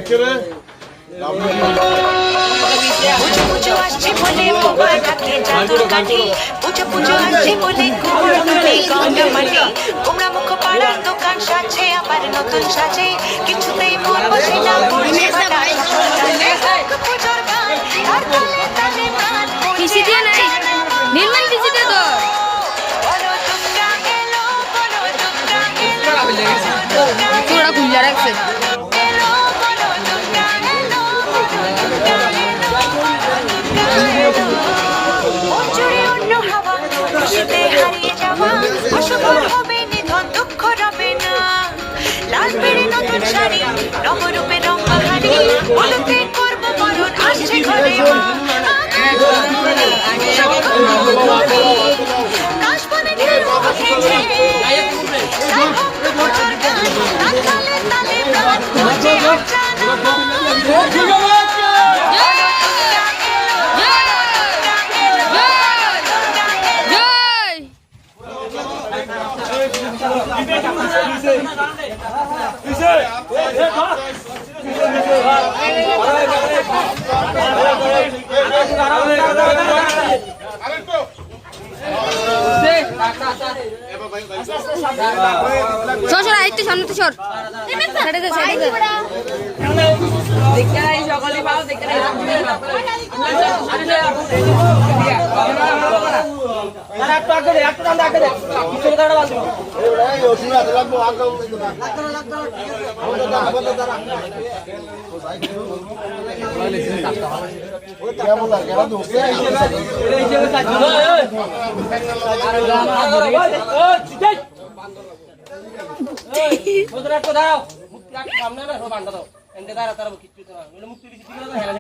পুজো পুজো আসছে বলে মোবাইল কাটে চাদর কাটে পুজো পুজো আসছে বলে ঘুমোর তুলে গঙ্গা মাটি কুমড়া মুখ পাড়ার দোকান সাজছে আবার নতুন সাজে কিছুতেই মন বসে না পড়ছে পুজোর গান আর তালে তালে প্রাণ পিসি দিয়ে নাই নির্মাণ পিসি দিয়ে তো বলো দুর্গা গেল বলো দুর্গা গেল পুরোটা খুলে রাখছে হারিয়ে যাওয়া অসফল হবে নিধন দুঃখ রবে না লাল পেড়ে নতুন শাড়ি নবরূপে রঙ্গহারি বলতে করব মরণ আসছে ঘরে কাশবনে ঢেউ উঠেছে তাই ভক্ত পুজোর গান তার তালে তালে প্রাণ বাজে অজানা সর আইতে সামনে তো সর সাইডে যা সাইডে যা দেখতে নাই সকলে পাও দেখতে নাই তারা একটু আগে দে একটু টান আগে দে কিছু কথা বল এই ওষুধ আছে লাগবো আগে লাগতো আমাদের দ্বারা ওই কেমন লাগে কেন দোস্ত এই যে আরে দাঁড়াও মুক্তি সামনে না বান্ডা দাও এন্ডে দাঁড়া তারা কিছু না মুক্তি